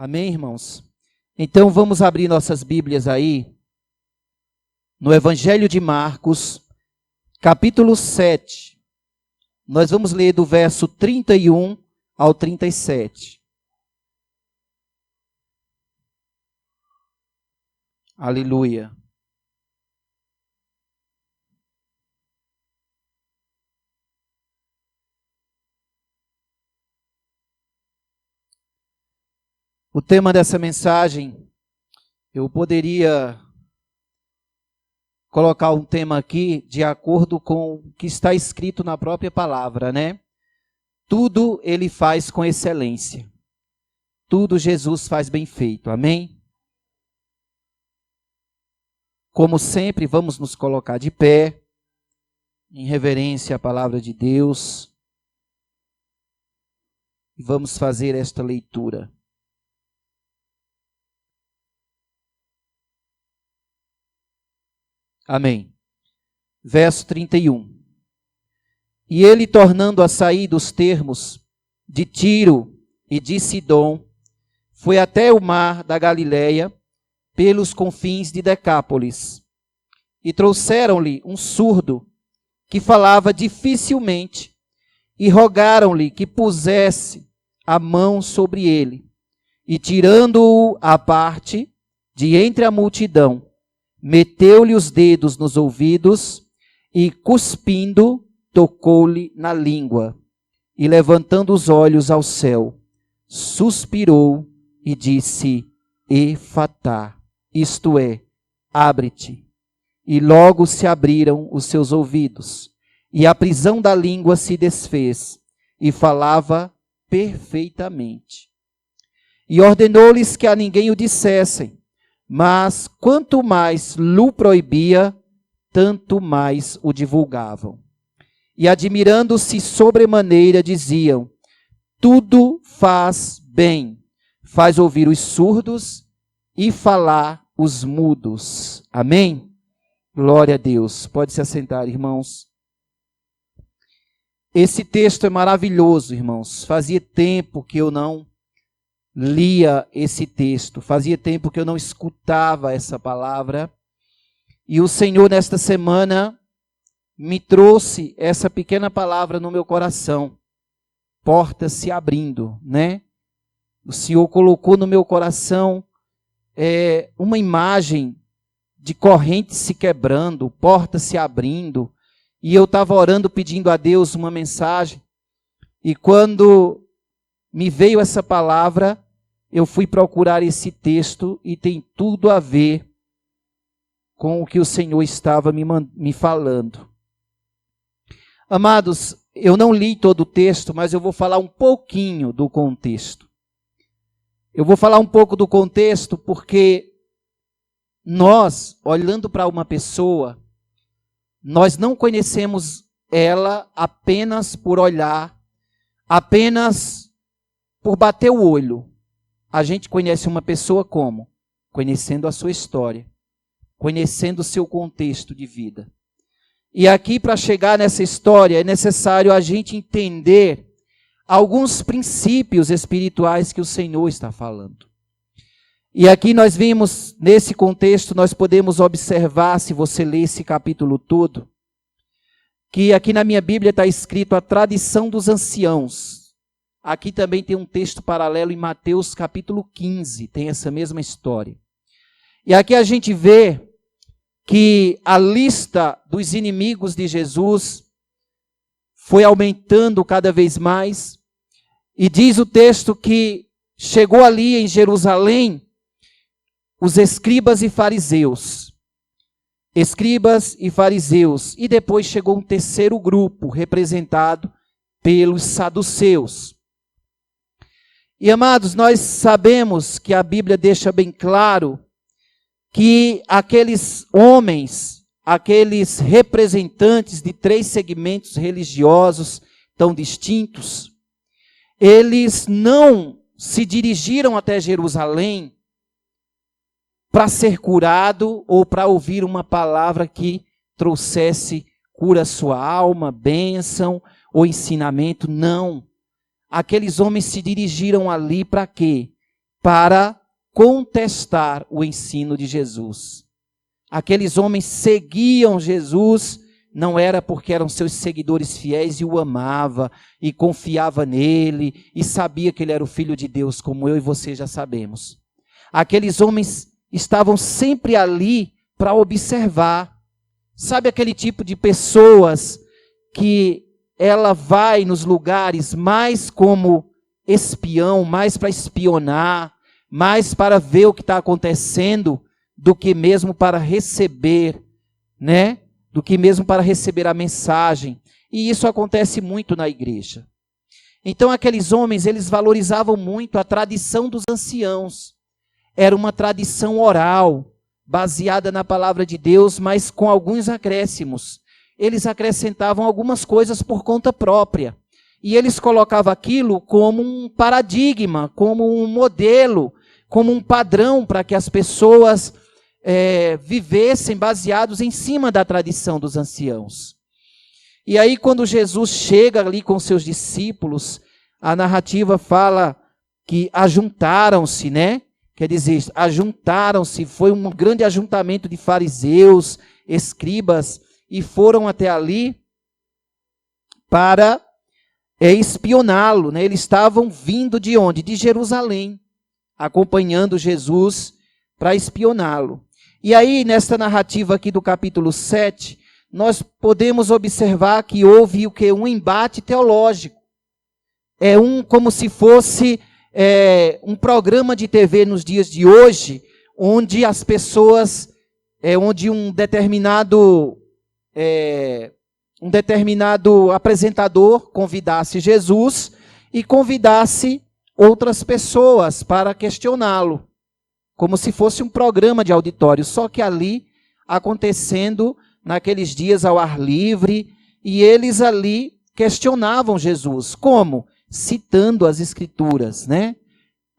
Amém, irmãos? Então vamos abrir nossas Bíblias aí no Evangelho de Marcos, capítulo 7. Nós vamos ler do verso 31 ao 37. Aleluia. O tema dessa mensagem, eu poderia colocar um tema aqui de acordo com o que está escrito na própria palavra, né? Tudo ele faz com excelência. Tudo Jesus faz bem feito, amém? Como sempre, vamos nos colocar de pé, em reverência à palavra de Deus, e vamos fazer esta leitura. Amém. Verso 31. E ele, tornando a sair dos termos de Tiro e de Sidom, foi até o mar da Galileia, pelos confins de Decápolis. E trouxeram-lhe um surdo, que falava dificilmente, e rogaram-lhe que pusesse a mão sobre ele. E tirando-o à parte, de entre a multidão, meteu-lhe os dedos nos ouvidos e, cuspindo, tocou-lhe na língua. E, levantando os olhos ao céu, suspirou e disse: Efatá, isto é, abre-te. E logo se abriram os seus ouvidos, e a prisão da língua se desfez, e falava perfeitamente. E ordenou-lhes que a ninguém o dissessem, mas quanto mais lhe proibia, tanto mais o divulgavam. E admirando-se sobremaneira, diziam: tudo faz bem, faz ouvir os surdos e falar os mudos. Amém? Glória a Deus. Pode se assentar, irmãos. Esse texto é maravilhoso, irmãos. Fazia tempo que eu não lia esse texto, fazia tempo que eu não escutava essa palavra, e o Senhor nesta semana me trouxe essa pequena palavra no meu coração, portas se abrindo, né? O Senhor colocou no meu coração uma imagem de correntes se quebrando, portas se abrindo, e eu estava orando pedindo a Deus uma mensagem, e quando me veio essa palavra, eu fui procurar esse texto e tem tudo a ver com o que o Senhor estava me falando. Amados, eu não li todo o texto, mas eu vou falar um pouquinho do contexto. Eu vou falar um pouco do contexto porque nós, olhando para uma pessoa, nós não conhecemos ela apenas por olhar, apenas por bater o olho. A gente conhece uma pessoa como? Conhecendo a sua história, conhecendo o seu contexto de vida. E aqui, para chegar nessa história, é necessário a gente entender alguns princípios espirituais que o Senhor está falando. E aqui nós vimos, nesse contexto, nós podemos observar, se você ler esse capítulo todo, que aqui na minha Bíblia está escrito a tradição dos anciãos. Aqui também tem um texto paralelo em Mateus capítulo 15, tem essa mesma história. E aqui a gente vê que a lista dos inimigos de Jesus foi aumentando cada vez mais, e diz o texto que chegou ali em Jerusalém os escribas e fariseus. Escribas e fariseus. E depois chegou um terceiro grupo, representado pelos saduceus. E, amados, nós sabemos que a Bíblia deixa bem claro que aqueles homens, aqueles representantes de 3 segmentos religiosos tão distintos, eles não se dirigiram até Jerusalém para ser curado ou para ouvir uma palavra que trouxesse cura à sua alma, bênção ou ensinamento. Não. Aqueles homens se dirigiram ali para quê? para contestar o ensino de Jesus. Aqueles homens seguiam Jesus, não era porque eram seus seguidores fiéis e o amava, e confiava nele, e sabia que ele era o Filho de Deus, como eu e você já sabemos. Aqueles homens estavam sempre ali para observar. Sabe aquele tipo de pessoas que ela vai nos lugares mais como espião, mais para espionar, mais para ver o que está acontecendo, do que mesmo para receber, né? Do que mesmo para receber a mensagem. E isso acontece muito na igreja. Então aqueles homens, eles valorizavam muito a tradição dos anciãos. Era uma tradição oral, baseada na palavra de Deus, mas com alguns acréscimos. Eles acrescentavam algumas coisas por conta própria. E eles colocavam aquilo como um paradigma, como um modelo, como um padrão para que as pessoas vivessem baseados em cima da tradição dos anciãos. E aí quando Jesus chega ali com seus discípulos, a narrativa fala que ajuntaram-se, né? Quer dizer, ajuntaram-se, foi um grande ajuntamento de fariseus, escribas, e foram até ali para espioná-lo, né? Eles estavam vindo de onde? De Jerusalém, acompanhando Jesus para espioná-lo. E aí, nesta narrativa aqui do capítulo 7, nós podemos observar que houve o quê? Um embate teológico. É como se fosse um programa de TV nos dias de hoje, onde as pessoas, onde um determinado apresentador convidasse Jesus e convidasse outras pessoas para questioná-lo, como se fosse um programa de auditório, só que ali acontecendo naqueles dias ao ar livre, e eles ali questionavam Jesus. Como? Citando as Escrituras, né?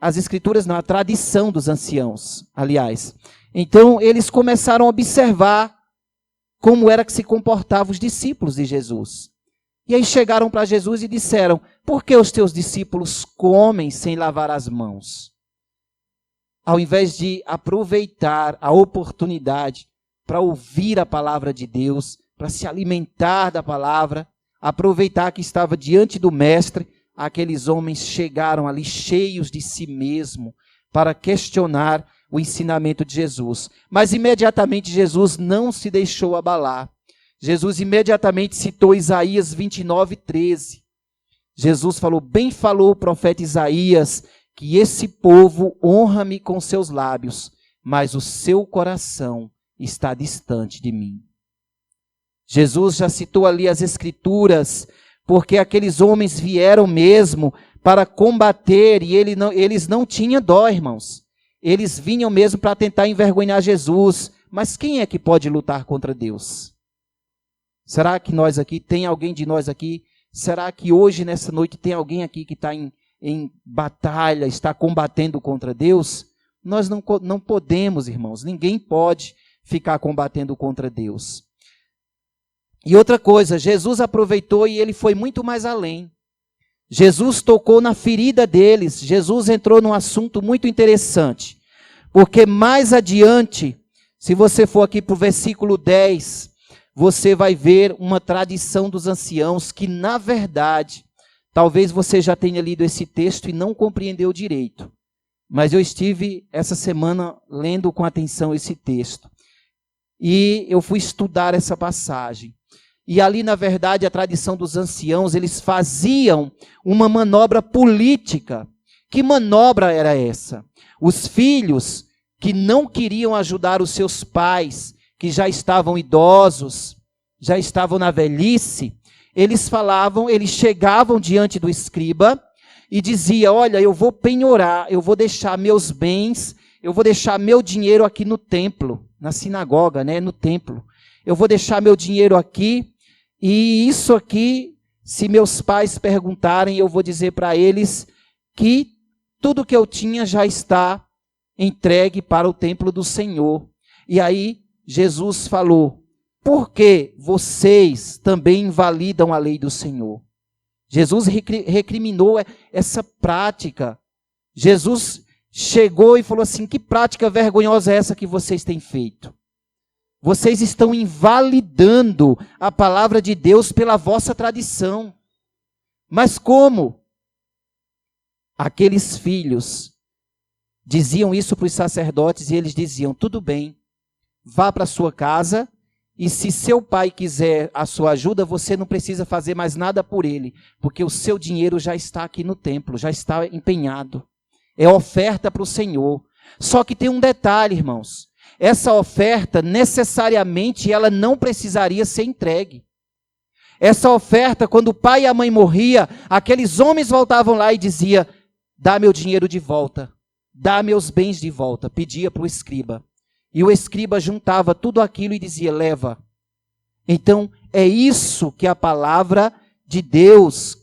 As Escrituras não, a tradição dos anciãos, aliás. Então, eles começaram a observar como era que se comportavam os discípulos de Jesus. E aí chegaram para Jesus e disseram: por que os teus discípulos comem sem lavar as mãos? Ao invés de aproveitar a oportunidade para ouvir a palavra de Deus, para se alimentar da palavra, aproveitar que estava diante do mestre, aqueles homens chegaram ali cheios de si mesmo para questionar o ensinamento de Jesus. Mas imediatamente Jesus não se deixou abalar. Jesus imediatamente citou Isaías 29:13. Jesus falou: bem falou o profeta Isaías, que esse povo honra-me com seus lábios, mas o seu coração está distante de mim. Jesus já citou ali as Escrituras, porque aqueles homens vieram mesmo para combater, e eles não tinham dó, irmãos. Eles vinham mesmo para tentar envergonhar Jesus. Mas quem é que pode lutar contra Deus? Será que nós aqui, tem alguém de nós aqui? Será que hoje, nessa noite, tem alguém aqui que está em batalha, está combatendo contra Deus? Nós não podemos, irmãos. Ninguém pode ficar combatendo contra Deus. E outra coisa, Jesus aproveitou e ele foi muito mais além. Jesus tocou na ferida deles. Jesus entrou num assunto muito interessante. Porque mais adiante, se você for aqui para o versículo 10, você vai ver uma tradição dos anciãos que, na verdade, talvez você já tenha lido esse texto e não compreendeu direito. Mas eu estive essa semana lendo com atenção esse texto. E eu fui estudar essa passagem. E ali, na verdade, a tradição dos anciãos, eles faziam uma manobra política. Que manobra era essa? Os filhos que não queriam ajudar os seus pais, que já estavam idosos, já estavam na velhice, eles chegavam diante do escriba e diziam: olha, eu vou penhorar, eu vou deixar meus bens, eu vou deixar meu dinheiro aqui no templo, na sinagoga, né, no templo. Eu vou deixar meu dinheiro aqui, e isso aqui, se meus pais perguntarem, eu vou dizer para eles que tudo que eu tinha já está entregue para o templo do Senhor. E aí Jesus falou: por que vocês também invalidam a lei do Senhor? Jesus recriminou essa prática. Jesus chegou e falou assim: que prática vergonhosa é essa que vocês têm feito? Vocês estão invalidando a palavra de Deus pela vossa tradição. Mas como? Aqueles filhos diziam isso para os sacerdotes e eles diziam: tudo bem, vá para a sua casa e se seu pai quiser a sua ajuda, você não precisa fazer mais nada por ele, porque o seu dinheiro já está aqui no templo, já está empenhado. É oferta para o Senhor. Só que tem um detalhe, irmãos. Essa oferta, necessariamente, ela não precisaria ser entregue. Essa oferta, quando o pai e a mãe morriam, aqueles homens voltavam lá e diziam: dá meu dinheiro de volta, dá meus bens de volta. Pedia para o escriba. E o escriba juntava tudo aquilo e dizia: leva. Então, é isso que a palavra de Deus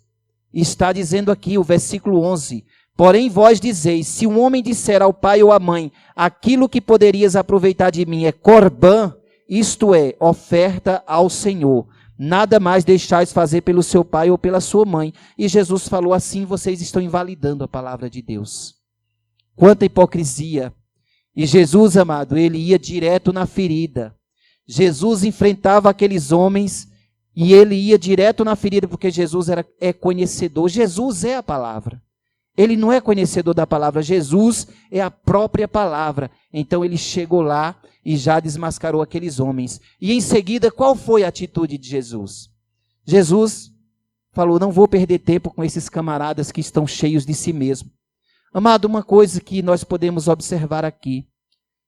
está dizendo aqui, o versículo 11. Porém vós dizeis: se um homem disser ao pai ou à mãe, aquilo que poderias aproveitar de mim é corbã, isto é, oferta ao Senhor, nada mais deixais fazer pelo seu pai ou pela sua mãe. E Jesus falou assim: vocês estão invalidando a palavra de Deus. Quanta hipocrisia! E Jesus, amado, ele ia direto na ferida. Jesus enfrentava aqueles homens e ele ia direto na ferida, porque Jesus é conhecedor. Jesus é a palavra. Ele não é conhecedor da palavra, Jesus é a própria palavra. Então ele chegou lá e já desmascarou aqueles homens. E em seguida, qual foi a atitude de Jesus? Jesus falou: não vou perder tempo com esses camaradas que estão cheios de si mesmo. Amado, uma coisa que nós podemos observar aqui.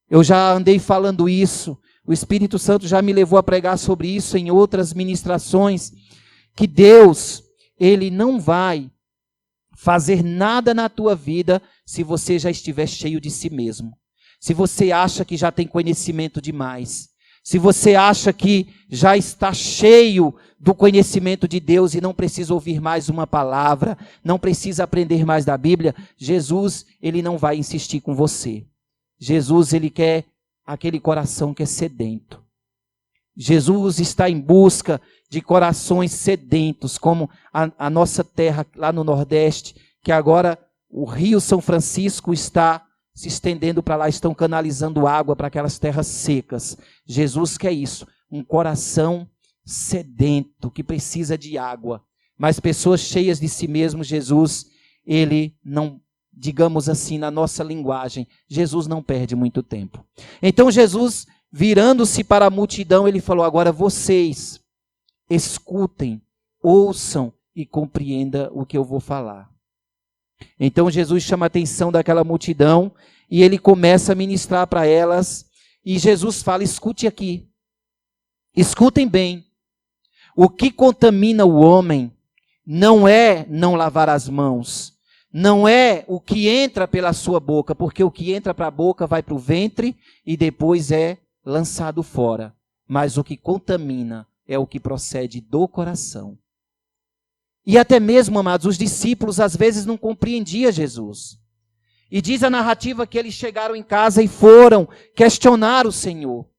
Eu já andei falando isso, o Espírito Santo já me levou a pregar sobre isso em outras ministrações, que Deus, ele não vai fazer nada na tua vida se você já estiver cheio de si mesmo. Se você acha que já tem conhecimento demais. Se você acha que já está cheio do conhecimento de Deus e não precisa ouvir mais uma palavra, não precisa aprender mais da Bíblia, Jesus, ele não vai insistir com você. Jesus, ele quer aquele coração que é sedento. Jesus está em busca de corações sedentos, como a nossa terra lá no Nordeste, que agora o Rio São Francisco está se estendendo para lá, estão canalizando água para aquelas terras secas. Jesus quer isso, um coração sedento, que precisa de água. Mas pessoas cheias de si mesmo, Jesus, ele não, digamos assim, na nossa linguagem, Jesus não perde muito tempo. Então Jesus, virando-se para a multidão, ele falou: agora vocês escutem, ouçam e compreendam o que eu vou falar. Então Jesus chama a atenção daquela multidão e ele começa a ministrar para elas. E Jesus fala: escute aqui, escutem bem. O que contamina o homem não é não lavar as mãos, não é o que entra pela sua boca, porque o que entra para a boca vai para o ventre e depois é lançado fora. Mas o que contamina é o que procede do coração. E até mesmo, amados, os discípulos às vezes não compreendiam Jesus. E diz a narrativa que eles chegaram em casa e foram questionar o Senhor.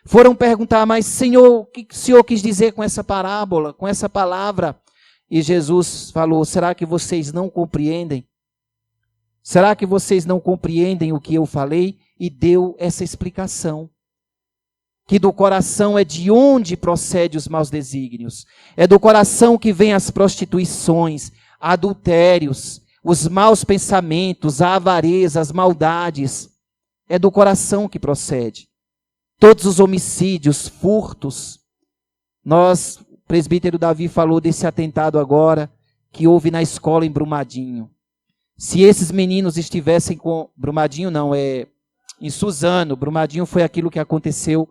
Foram perguntar: mas Senhor, o que o Senhor quis dizer com essa parábola, com essa palavra? E Jesus falou: será que vocês não compreendem? Será que vocês não compreendem o que eu falei? E deu essa explicação. Que do coração é de onde procede os maus desígnios. É do coração que vêm as prostituições, adultérios, os maus pensamentos, a avareza, as maldades. É do coração que procede. Todos os homicídios, furtos. O presbítero Davi falou desse atentado agora, que houve na escola em Brumadinho. Se esses meninos estivessem com... Brumadinho não, em Suzano. Brumadinho foi aquilo que aconteceu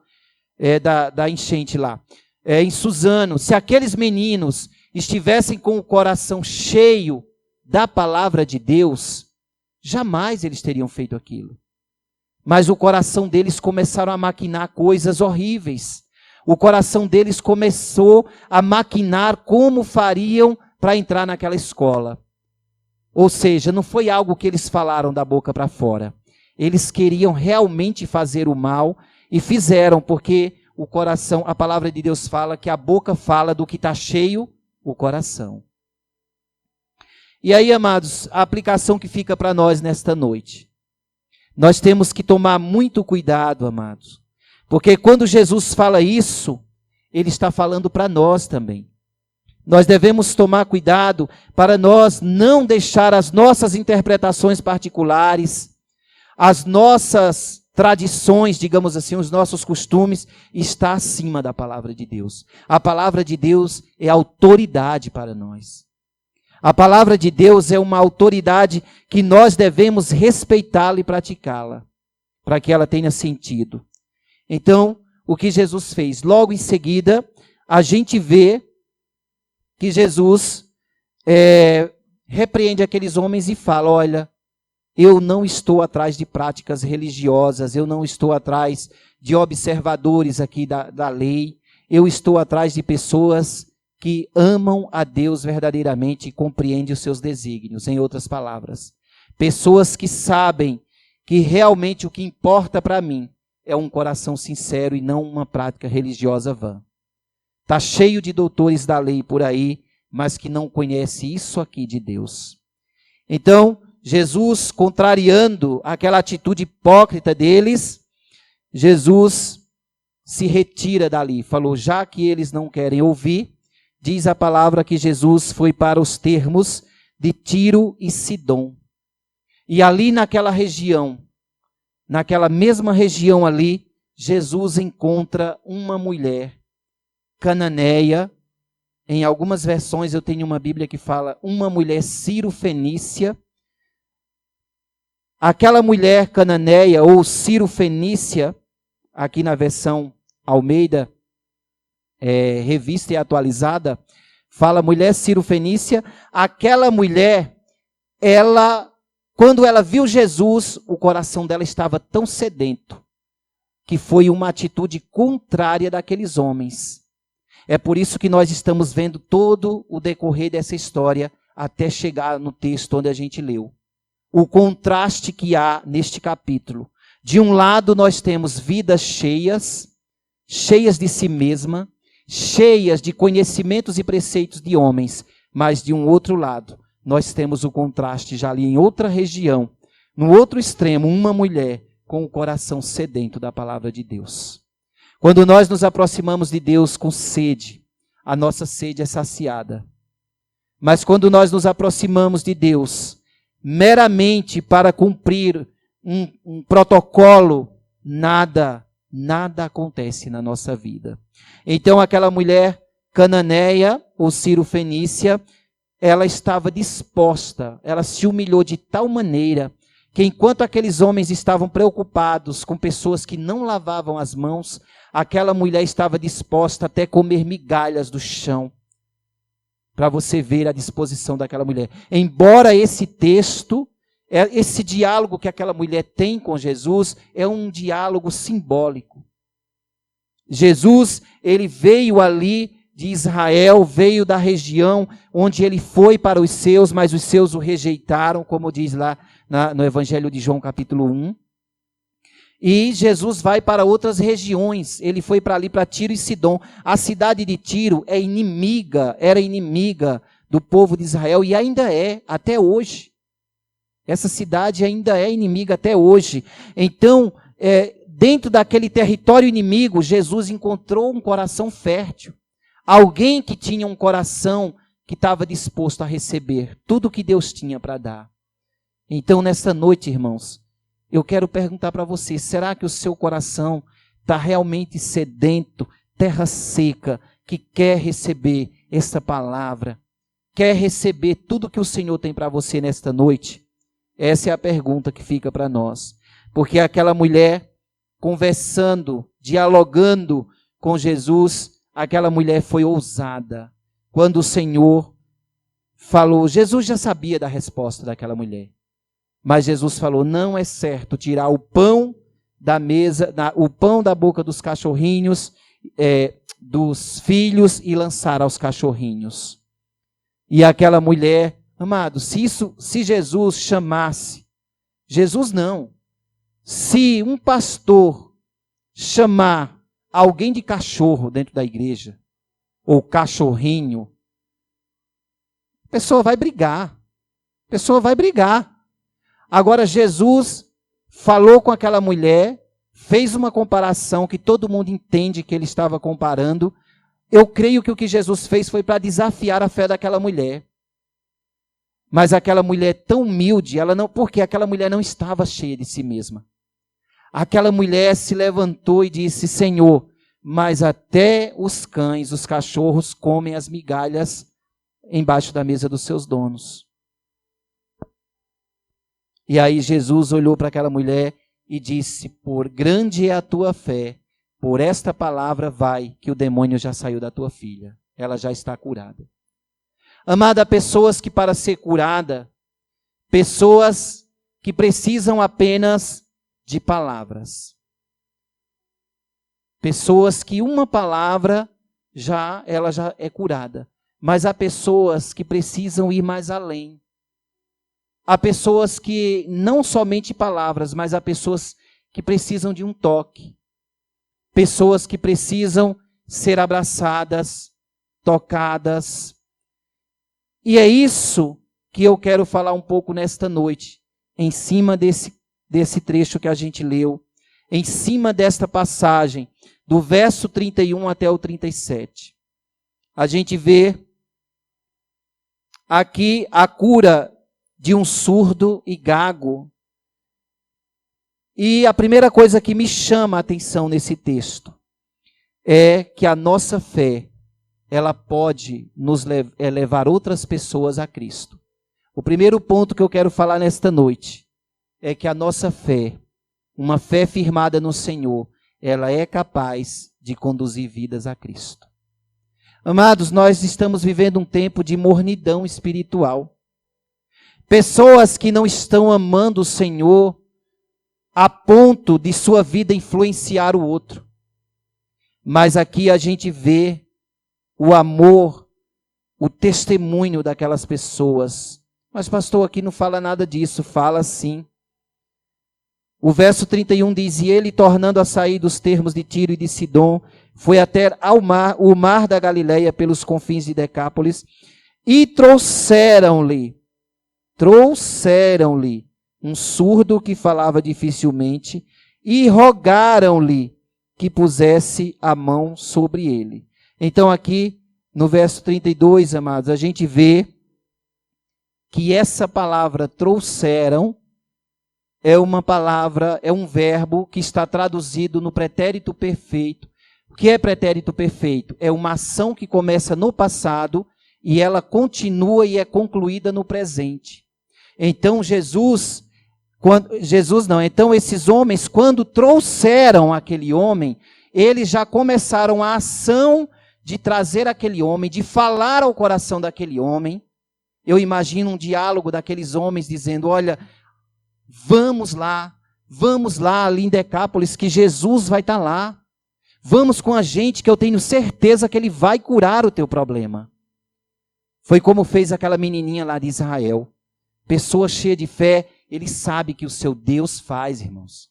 da enchente lá. Em Suzano, se aqueles meninos estivessem com o coração cheio da palavra de Deus, jamais eles teriam feito aquilo. Mas o coração deles começaram a maquinar coisas horríveis. O coração deles começou a maquinar como fariam para entrar naquela escola. Ou seja, não foi algo que eles falaram da boca para fora. Eles queriam realmente fazer o mal e fizeram, porque o coração, a palavra de Deus fala que a boca fala do que está cheio o coração. E aí, amados, a aplicação que fica para nós nesta noite. Nós temos que tomar muito cuidado, amados. Porque quando Jesus fala isso, ele está falando para nós também. Nós devemos tomar cuidado para nós não deixar as nossas interpretações particulares, as nossas tradições, digamos assim, os nossos costumes, estar acima da palavra de Deus. A palavra de Deus é autoridade para nós. A palavra de Deus é uma autoridade que nós devemos respeitá-la e praticá-la, para que ela tenha sentido. Então, o que Jesus fez? Logo em seguida, a gente vê que Jesus repreende aqueles homens e fala, olha, eu não estou atrás de práticas religiosas, eu não estou atrás de observadores aqui da lei, eu estou atrás de pessoas que amam a Deus verdadeiramente e compreendem os seus desígnios, em outras palavras. Pessoas que sabem que realmente o que importa para mim é um coração sincero e não uma prática religiosa vã. Está cheio de doutores da lei por aí, mas que não conhece isso aqui de Deus. Então, Jesus, contrariando aquela atitude hipócrita deles, Jesus se retira dali. Falou, já que eles não querem ouvir, diz a palavra que Jesus foi para os termos de Tiro e Sidom. E ali naquela região, naquela mesma região ali, Jesus encontra uma mulher cananeia. Em algumas versões eu tenho uma Bíblia que fala uma mulher Ciro-fenícia. Aquela mulher cananeia ou Ciro-fenícia, aqui na versão Almeida, revista e atualizada, fala mulher Ciro-fenícia. Aquela mulher, quando ela viu Jesus, o coração dela estava tão sedento, que foi uma atitude contrária daqueles homens. É por isso que nós estamos vendo todo o decorrer dessa história, até chegar no texto onde a gente leu. O contraste que há neste capítulo. De um lado nós temos vidas cheias de si mesma, cheias de conhecimentos e preceitos de homens, mas de um outro lado, nós temos o contraste já ali em outra região, no outro extremo, uma mulher com o coração sedento da palavra de Deus. Quando nós nos aproximamos de Deus com sede, a nossa sede é saciada. Mas quando nós nos aproximamos de Deus meramente para cumprir um protocolo, nada acontece na nossa vida. Então aquela mulher cananeia, ou Ciro-fenícia, ela estava disposta, ela se humilhou de tal maneira que enquanto aqueles homens estavam preocupados com pessoas que não lavavam as mãos, aquela mulher estava disposta até comer migalhas do chão. Para você ver a disposição daquela mulher. Embora esse texto, esse diálogo que aquela mulher tem com Jesus, é um diálogo simbólico. Jesus, ele veio ali de Israel, veio da região onde ele foi para os seus, mas os seus o rejeitaram, como diz lá no Evangelho de João capítulo 1. E Jesus vai para outras regiões, ele foi para ali, para Tiro e Sidom. A cidade de Tiro era inimiga do povo de Israel e ainda é, até hoje. Essa cidade ainda é inimiga até hoje. Então, dentro daquele território inimigo, Jesus encontrou um coração fértil. Alguém que tinha um coração que estava disposto a receber tudo o que Deus tinha para dar. Então, nessa noite, irmãos, eu quero perguntar para você, será que o seu coração está realmente sedento, terra seca, que quer receber essa palavra? Quer receber tudo que o Senhor tem para você nesta noite? Essa é a pergunta que fica para nós. Porque aquela mulher conversando, dialogando com Jesus, aquela mulher foi ousada. Quando o Senhor falou, Jesus já sabia da resposta daquela mulher. Mas Jesus falou, não é certo tirar o pão da mesa, o pão da boca dos cachorrinhos, dos filhos e lançar aos cachorrinhos. E aquela mulher, amado, se Jesus chamasse, Jesus não, se um pastor chamar alguém de cachorro dentro da igreja, ou cachorrinho, a pessoa vai brigar. Agora Jesus falou com aquela mulher, fez uma comparação que todo mundo entende que ele estava comparando. Eu creio que o que Jesus fez foi para desafiar a fé daquela mulher. Mas aquela mulher tão humilde, porque aquela mulher não estava cheia de si mesma. Aquela mulher se levantou e disse: Senhor, mas até os cães, os cachorros comem as migalhas embaixo da mesa dos seus donos. E aí Jesus olhou para aquela mulher e disse: por grande é a tua fé, por esta palavra vai, que o demônio já saiu da tua filha. Ela já está curada. Amada, pessoas que para ser curada, pessoas que precisam apenas de palavras. Pessoas que uma palavra ela já é curada. Mas há pessoas que precisam ir mais além. Há pessoas que não somente palavras, mas há pessoas que precisam de um toque. Pessoas que precisam ser abraçadas, tocadas. E é isso que eu quero falar um pouco nesta noite, em cima desse trecho que a gente leu, em cima desta passagem, do verso 31 até o 37. A gente vê aqui a cura de um surdo e gago. E a primeira coisa que me chama a atenção nesse texto é que a nossa fé, ela pode nos levar outras pessoas a Cristo. O primeiro ponto que eu quero falar nesta noite é que a nossa fé, uma fé firmada no Senhor, ela é capaz de conduzir vidas a Cristo. Amados, nós estamos vivendo um tempo de mornidão espiritual. Pessoas que não estão amando o Senhor a ponto de sua vida influenciar o outro. Mas aqui a gente vê o amor, o testemunho daquelas pessoas. Mas pastor, aqui não fala nada disso, fala sim. O verso 31 diz: e ele, tornando a sair dos termos de Tiro e de Sidom, foi até o mar da Galileia pelos confins de Decápolis, e trouxeram-lhe um surdo que falava dificilmente, e rogaram-lhe que pusesse a mão sobre ele. Então aqui, no verso 32, amados, a gente vê que essa palavra trouxeram é uma palavra, é um verbo que está traduzido no pretérito perfeito. O que é pretérito perfeito? É uma ação que começa no passado e ela continua e é concluída no presente. Então então esses homens, quando trouxeram aquele homem, eles já começaram a ação de trazer aquele homem, de falar ao coração daquele homem. Eu imagino um diálogo daqueles homens dizendo: olha, vamos lá ali em Decápolis, que Jesus vai estar lá. Vamos com a gente, que eu tenho certeza que ele vai curar o teu problema. Foi como fez aquela menininha lá de Israel. Pessoa cheia de fé, ele sabe que o seu Deus faz, irmãos.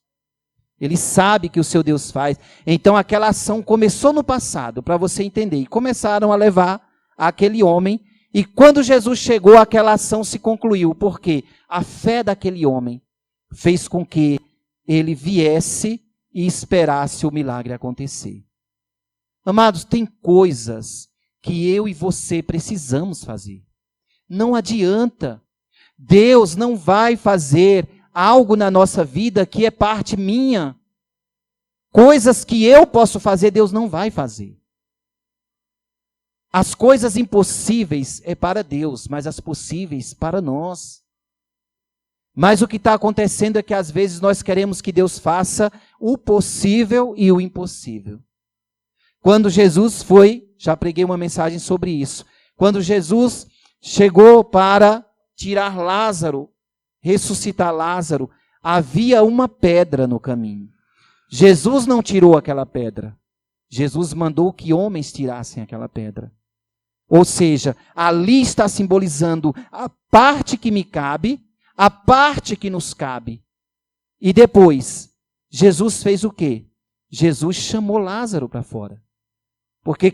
Ele sabe que o seu Deus faz. Então aquela ação começou no passado, para você entender. E começaram a levar aquele homem. E quando Jesus chegou, aquela ação se concluiu. Porque a fé daquele homem fez com que ele viesse e esperasse o milagre acontecer. Amados, tem coisas que eu e você precisamos fazer. Não adianta. Deus não vai fazer algo na nossa vida que é parte minha. Coisas que eu posso fazer, Deus não vai fazer. As coisas impossíveis é para Deus, mas as possíveis para nós. Mas o que está acontecendo é que às vezes nós queremos que Deus faça o possível e o impossível. Quando Jesus já preguei uma mensagem sobre isso. Quando Jesus chegou para tirar Lázaro, ressuscitar Lázaro, havia uma pedra no caminho. Jesus não tirou aquela pedra. Jesus mandou que homens tirassem aquela pedra. Ou seja, ali está simbolizando a parte que me cabe, a parte que nos cabe. E depois, Jesus fez o quê? Jesus chamou Lázaro para fora. Porque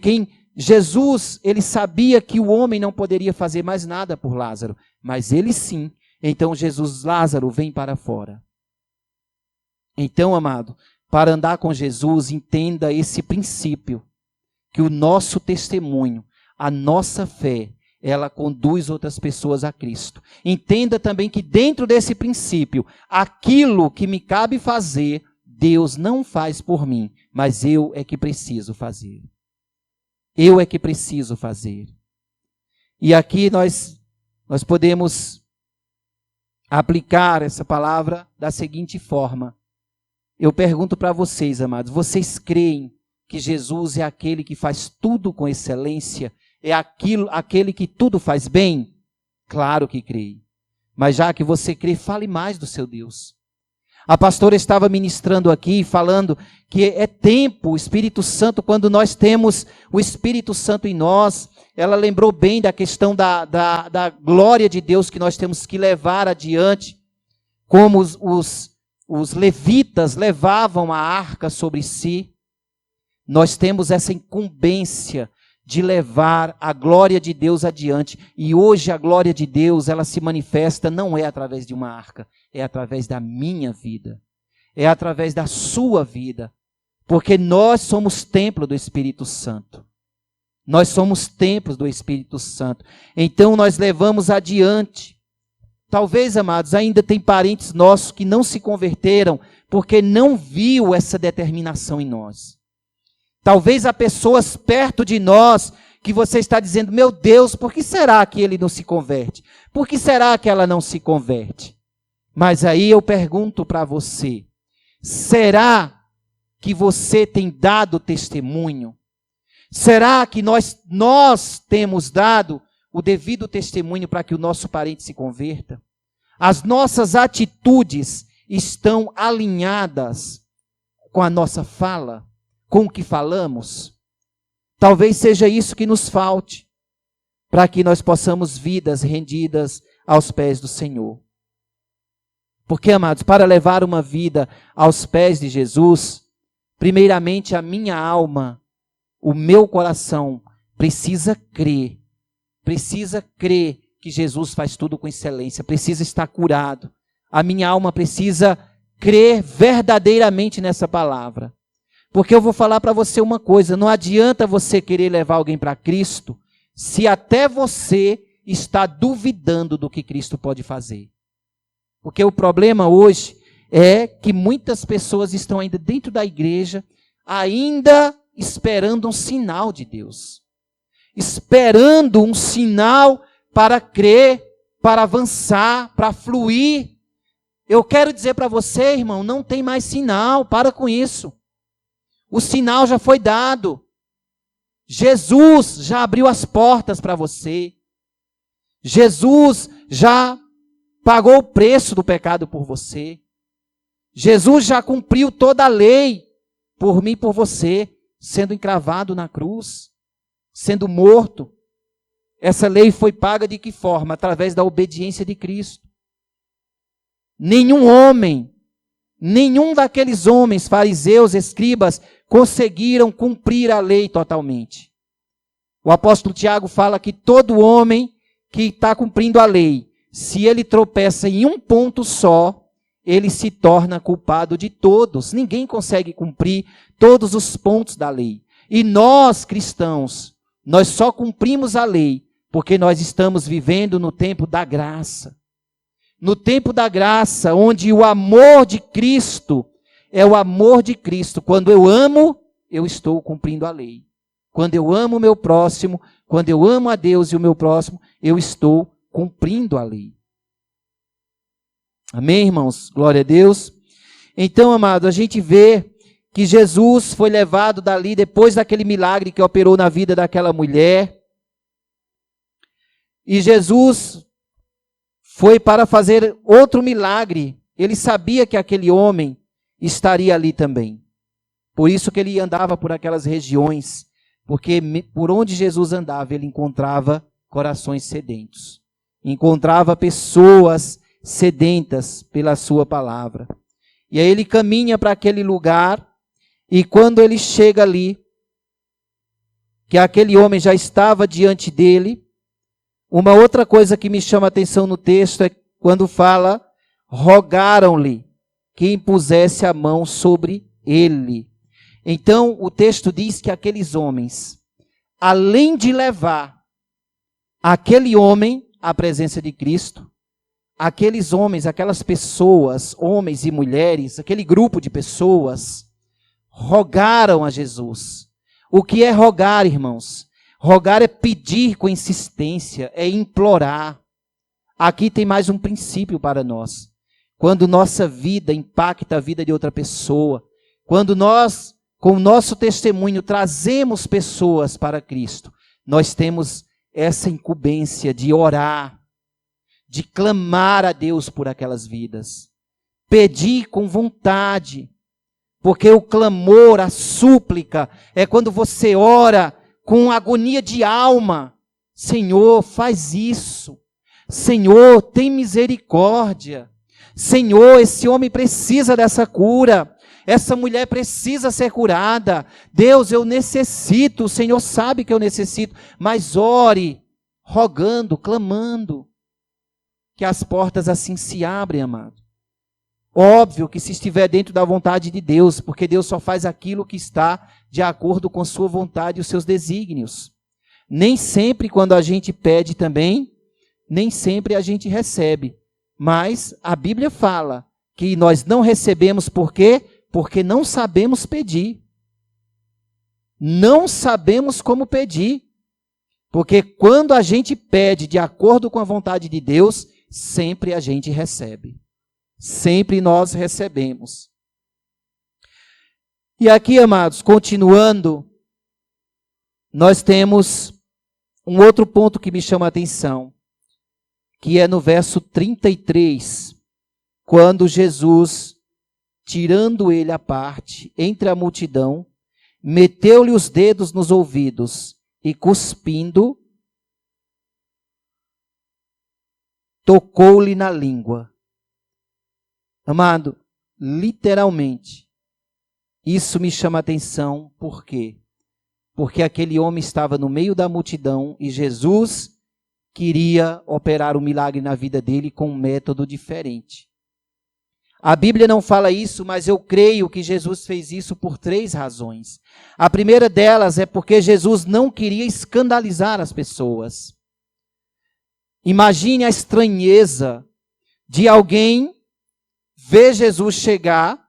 Jesus, ele sabia que o homem não poderia fazer mais nada por Lázaro, mas ele sim. Então Jesus: Lázaro, vem para fora. Então, amado, para andar com Jesus, entenda esse princípio, que o nosso testemunho, a nossa fé, ela conduz outras pessoas a Cristo. Entenda também que dentro desse princípio, aquilo que me cabe fazer, Deus não faz por mim, mas eu é que preciso fazer. Eu é que preciso fazer. E aqui nós podemos aplicar essa palavra da seguinte forma. Eu pergunto para vocês, amados, vocês creem que Jesus é aquele que faz tudo com excelência? É aquele que tudo faz bem? Claro que creio. Mas já que você crê, fale mais do seu Deus. A pastora estava ministrando aqui, falando que é tempo, o Espírito Santo, quando nós temos o Espírito Santo em nós, ela lembrou bem da questão da glória de Deus que nós temos que levar adiante, como os levitas levavam a arca sobre si. Nós temos essa incumbência de levar a glória de Deus adiante. E hoje a glória de Deus, ela se manifesta não é através de uma arca, é através da minha vida. É através da sua vida. Porque nós somos templo do Espírito Santo. Nós somos templos do Espírito Santo. Então nós levamos adiante. Talvez, amados, ainda tem parentes nossos que não se converteram porque não viu essa determinação em nós. Talvez há pessoas perto de nós que você está dizendo, meu Deus, por que será que ele não se converte? Por que será que ela não se converte? Mas aí eu pergunto para você, será que você tem dado testemunho? Será que nós temos dado o devido testemunho para que o nosso parente se converta? As nossas atitudes estão alinhadas com a nossa fala? Com o que falamos? Talvez seja isso que nos falte, para que nós possamos vidas rendidas aos pés do Senhor. Porque, amados, para levar uma vida aos pés de Jesus, primeiramente a minha alma, o meu coração, precisa crer que Jesus faz tudo com excelência, precisa estar curado. A minha alma precisa crer verdadeiramente nessa palavra. Porque eu vou falar para você uma coisa, não adianta você querer levar alguém para Cristo, se até você está duvidando do que Cristo pode fazer. Porque o problema hoje é que muitas pessoas estão ainda dentro da igreja, ainda esperando um sinal de Deus. Esperando um sinal para crer, para avançar, para fluir. Eu quero dizer para você, irmão, não tem mais sinal, para com isso. O sinal já foi dado. Jesus já abriu as portas para você. Jesus já pagou o preço do pecado por você. Jesus já cumpriu toda a lei por mim e por você, sendo encravado na cruz, sendo morto. Essa lei foi paga de que forma? Através da obediência de Cristo. Nenhum daqueles homens, fariseus, escribas, conseguiram cumprir a lei totalmente. O apóstolo Tiago fala que todo homem que está cumprindo a lei, se ele tropeça em um ponto só, ele se torna culpado de todos. Ninguém consegue cumprir todos os pontos da lei. E nós, cristãos, nós só cumprimos a lei porque nós estamos vivendo no tempo da graça. No tempo da graça, onde o amor de Cristo é o amor de Cristo. Quando eu amo, eu estou cumprindo a lei. Quando eu amo o meu próximo, quando eu amo a Deus e o meu próximo, eu estou cumprindo a lei. Amém, irmãos? Glória a Deus. Então, amado, a gente vê que Jesus foi levado dali depois daquele milagre que operou na vida daquela mulher. E Jesus foi para fazer outro milagre. Ele sabia que aquele homem estaria ali também. Por isso que ele andava por aquelas regiões, porque por onde Jesus andava, ele encontrava corações sedentos. Encontrava pessoas sedentas pela sua palavra. E aí ele caminha para aquele lugar, e quando ele chega ali, que aquele homem já estava diante dele, uma outra coisa que me chama a atenção no texto é quando fala, rogaram-lhe que impusesse a mão sobre ele. Então, o texto diz que aqueles homens, além de levar aquele homem à presença de Cristo, aqueles homens, aquelas pessoas, homens e mulheres, aquele grupo de pessoas, rogaram a Jesus. O que é rogar, irmãos? Rogar é pedir com insistência, é implorar. Aqui tem mais um princípio para nós. Quando nossa vida impacta a vida de outra pessoa, quando nós, com o nosso testemunho, trazemos pessoas para Cristo, nós temos essa incumbência de orar, de clamar a Deus por aquelas vidas. Pedir com vontade, porque o clamor, a súplica, é quando você ora com agonia de alma. Senhor, faz isso. Senhor, tem misericórdia. Senhor, esse homem precisa dessa cura. Essa mulher precisa ser curada. Deus, eu necessito. O Senhor sabe que eu necessito. Mas ore, rogando, clamando, que as portas assim se abrem, amado. Óbvio que se estiver dentro da vontade de Deus, porque Deus só faz aquilo que está de acordo com sua vontade e os seus desígnios. Nem sempre quando a gente pede também, nem sempre a gente recebe. Mas a Bíblia fala que nós não recebemos por quê? Porque não sabemos pedir. Não sabemos como pedir. Porque quando a gente pede de acordo com a vontade de Deus, sempre a gente recebe. Sempre nós recebemos. E aqui, amados, continuando, nós temos um outro ponto que me chama a atenção, que é no verso 33, quando Jesus, tirando ele à parte, entre a multidão, meteu-lhe os dedos nos ouvidos e, cuspindo, tocou-lhe na língua. Amado, literalmente, isso me chama a atenção, por quê? Porque aquele homem estava no meio da multidão e Jesus queria operar um milagre na vida dele com um método diferente. A Bíblia não fala isso, mas eu creio que Jesus fez isso por 3 razões. A primeira delas é porque Jesus não queria escandalizar as pessoas. Imagine a estranheza de alguém ver Jesus chegar,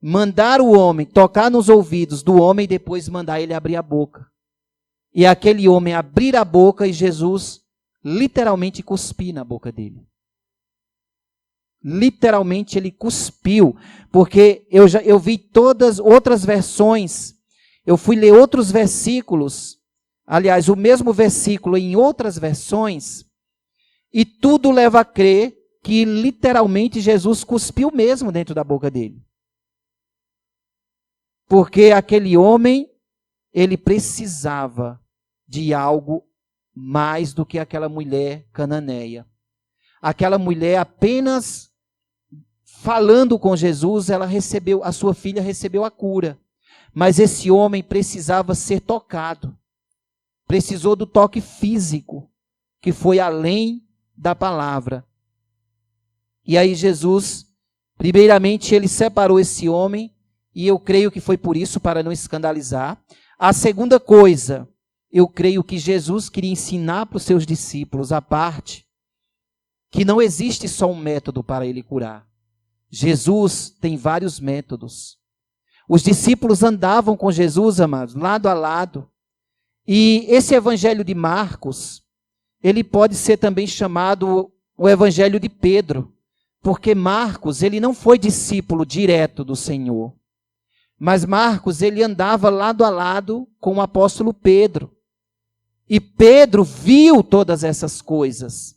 mandar o homem tocar nos ouvidos do homem e depois mandar ele abrir a boca. E aquele homem abrir a boca e Jesus literalmente cuspir na boca dele. Literalmente ele cuspiu, porque eu vi todas outras versões, eu fui ler outros versículos, aliás, o mesmo versículo em outras versões, e tudo leva a crer que literalmente Jesus cuspiu mesmo dentro da boca dele. Porque aquele homem, ele precisava de algo mais do que aquela mulher cananeia. Aquela mulher apenas falando com Jesus, a sua filha recebeu a cura. Mas esse homem precisava ser tocado. Precisou do toque físico, que foi além da palavra. E aí Jesus, primeiramente, ele separou esse homem, e eu creio que foi por isso, para não escandalizar. A segunda coisa, eu creio que Jesus queria ensinar para os seus discípulos a parte, que não existe só um método para ele curar. Jesus tem vários métodos. Os discípulos andavam com Jesus, amados, lado a lado. E esse evangelho de Marcos, ele pode ser também chamado o evangelho de Pedro, porque Marcos, ele não foi discípulo direto do Senhor. Mas Marcos, ele andava lado a lado com o apóstolo Pedro. E Pedro viu todas essas coisas.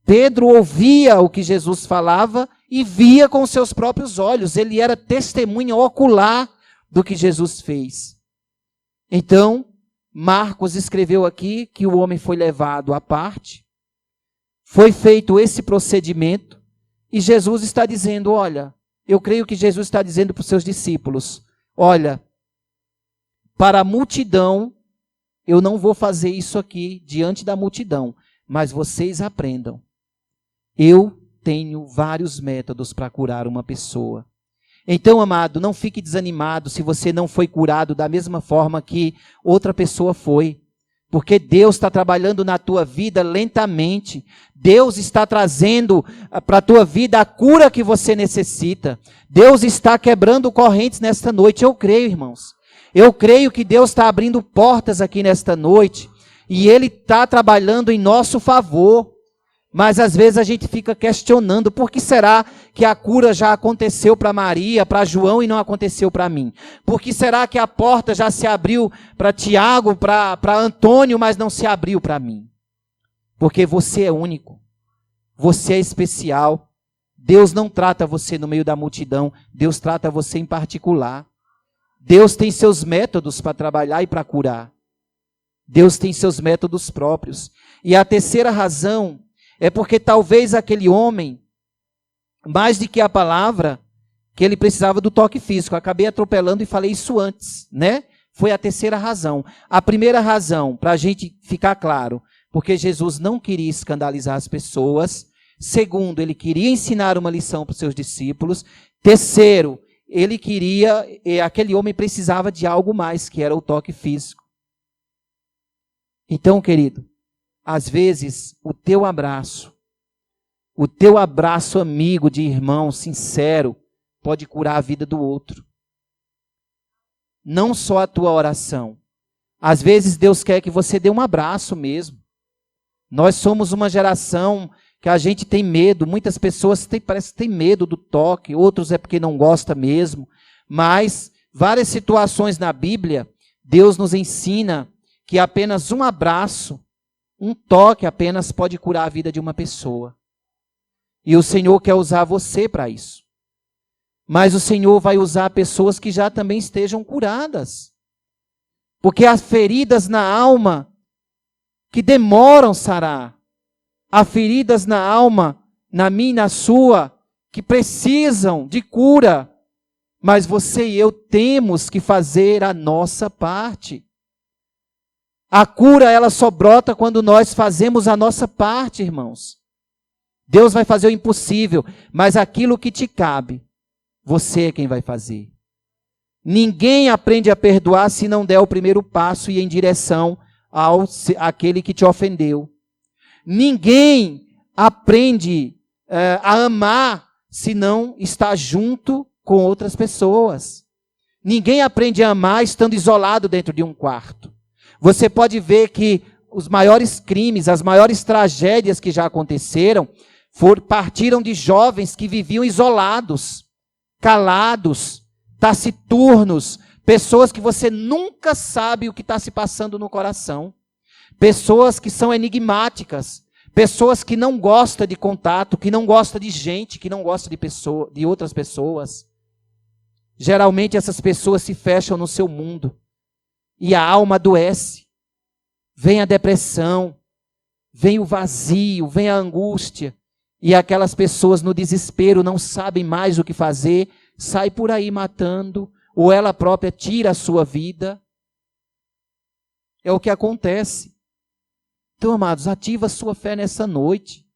Pedro ouvia o que Jesus falava e via com seus próprios olhos. Ele era testemunha ocular do que Jesus fez. Então, Marcos escreveu aqui que o homem foi levado à parte. Foi feito esse procedimento. E Jesus está dizendo, olha, eu creio que Jesus está dizendo para os seus discípulos, olha, para a multidão, eu não vou fazer isso aqui diante da multidão, mas vocês aprendam. Eu tenho vários métodos para curar uma pessoa. Então, amado, não fique desanimado se você não foi curado da mesma forma que outra pessoa foi. Porque Deus está trabalhando na tua vida lentamente. Deus está trazendo para a tua vida a cura que você necessita. Deus está quebrando correntes nesta noite. Eu creio, irmãos. Eu creio que Deus está abrindo portas aqui nesta noite. E Ele está trabalhando em nosso favor. Mas às vezes a gente fica questionando, por que será que a cura já aconteceu para Maria, para João e não aconteceu para mim? Por que será que a porta já se abriu para Tiago, para Antônio, mas não se abriu para mim? Porque você é único, você é especial. Deus não trata você no meio da multidão, Deus trata você em particular. Deus tem seus métodos para trabalhar e para curar. Deus tem seus métodos próprios. E a terceira razão é porque talvez aquele homem, mais do que a palavra, que ele precisava do toque físico. Eu acabei atropelando e falei isso antes, né? Foi a terceira razão. A primeira razão, para a gente ficar claro, porque Jesus não queria escandalizar as pessoas. Segundo, ele queria ensinar uma lição para os seus discípulos. Terceiro, aquele homem precisava de algo mais, que era o toque físico. Então, querido, às vezes, o teu abraço amigo de irmão, sincero, pode curar a vida do outro. Não só a tua oração. Às vezes, Deus quer que você dê um abraço mesmo. Nós somos uma geração que a gente tem medo. Muitas pessoas parece que têm medo do toque, outros é porque não gosta mesmo. Mas, várias situações na Bíblia, Deus nos ensina que apenas um abraço, um toque apenas pode curar a vida de uma pessoa. E o Senhor quer usar você para isso. Mas o Senhor vai usar pessoas que já também estejam curadas. Porque há feridas na alma que demoram sarar. Há feridas na alma, na minha e na sua, que precisam de cura. Mas você e eu temos que fazer a nossa parte. A cura, ela só brota quando nós fazemos a nossa parte, irmãos. Deus vai fazer o impossível, mas aquilo que te cabe, você é quem vai fazer. Ninguém aprende a perdoar se não der o primeiro passo e em direção àquele que te ofendeu. Ninguém aprende a amar se não está junto com outras pessoas. Ninguém aprende a amar estando isolado dentro de um quarto. Você pode ver que os maiores crimes, as maiores tragédias que já aconteceram, partiram de jovens que viviam isolados, calados, taciturnos, pessoas que você nunca sabe o que está se passando no coração, pessoas que são enigmáticas, pessoas que não gostam de contato, que não gostam de gente, que não gostam de outras pessoas. Geralmente essas pessoas se fecham no seu mundo. E a alma adoece, vem a depressão, vem o vazio, vem a angústia, e aquelas pessoas no desespero não sabem mais o que fazer, sai por aí matando, ou ela própria tira a sua vida. É o que acontece. Então, amados, ativa a sua fé nessa noite.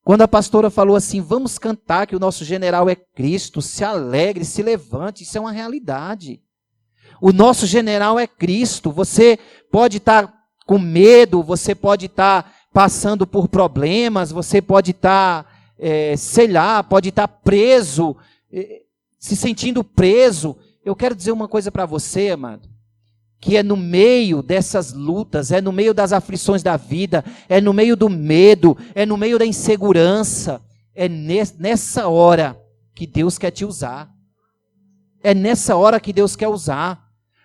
Quando a pastora falou assim, vamos cantar que o nosso general é Cristo, se alegre, se levante, isso é uma realidade. O nosso general é Cristo. Você pode estar com medo, você pode estar passando por problemas, você pode estar, pode estar preso, se sentindo preso. Eu quero dizer uma coisa para você, amado, que é no meio dessas lutas, é no meio das aflições da vida, é no meio do medo, é no meio da insegurança, é nessa hora que Deus quer te usar. É nessa hora que Deus quer usar.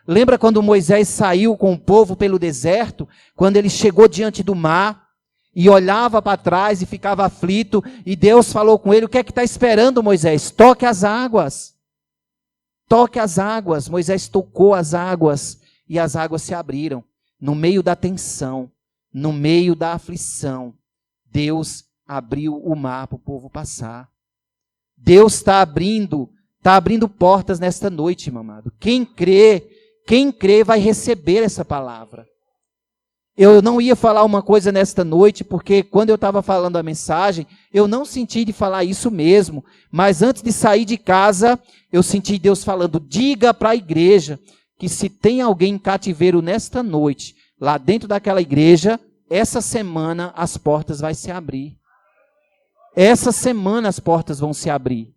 Lembra quando Moisés saiu com o povo pelo deserto? Quando ele chegou diante do mar e olhava para trás e ficava aflito, e Deus falou com ele, o que é que está esperando, Moisés? Toque as águas. Toque as águas. Moisés tocou as águas e as águas se abriram. No meio da tensão, no meio da aflição, Deus abriu o mar para o povo passar. Deus está abrindo portas nesta noite, meu amado. Quem crê vai receber essa palavra. Eu não ia falar uma coisa nesta noite, porque quando eu estava falando a mensagem, eu não senti de falar isso mesmo. Mas antes de sair de casa, eu senti Deus falando, diga para a igreja que se tem alguém em cativeiro nesta noite, lá dentro daquela igreja, essa semana as portas vão se abrir. Essa semana as portas vão se abrir.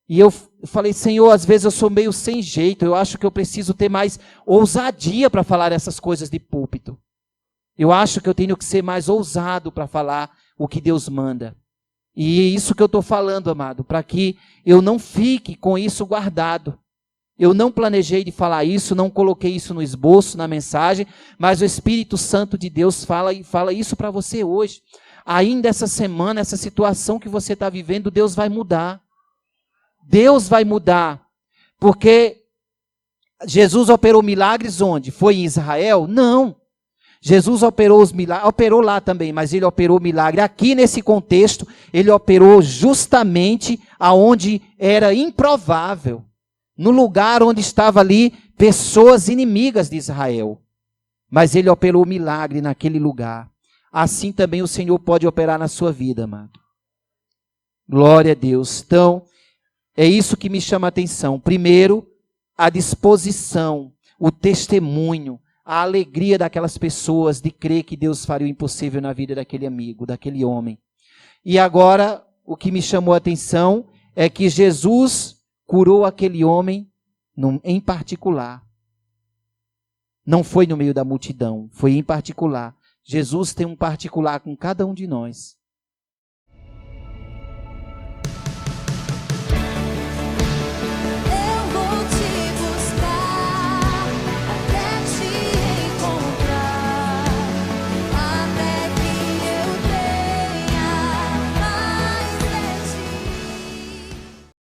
E eu falei, Senhor, às vezes eu sou meio sem jeito, eu acho que eu preciso ter mais ousadia para falar essas coisas de púlpito. Eu acho que eu tenho que ser mais ousado para falar o que Deus manda. E é isso que eu estou falando, amado, para que eu não fique com isso guardado. Eu não planejei de falar isso, não coloquei isso no esboço, na mensagem, mas o Espírito Santo de Deus fala isso para você hoje. Ainda essa semana, essa situação que você está vivendo, Deus vai mudar. Deus vai mudar. Porque Jesus operou milagres onde? Foi em Israel? Não. Jesus operou os milagres, operou lá também, mas ele operou milagre aqui nesse contexto, ele operou justamente aonde era improvável, no lugar onde estava ali pessoas inimigas de Israel. Mas ele operou milagre naquele lugar. Assim também o Senhor pode operar na sua vida, amado. Glória a Deus. Então, é isso que me chama a atenção. Primeiro, a disposição, o testemunho, a alegria daquelas pessoas de crer que Deus faria o impossível na vida daquele amigo, daquele homem. E agora, o que me chamou a atenção é que Jesus curou aquele homem em particular. Não foi no meio da multidão, foi em particular. Jesus tem um particular com cada um de nós.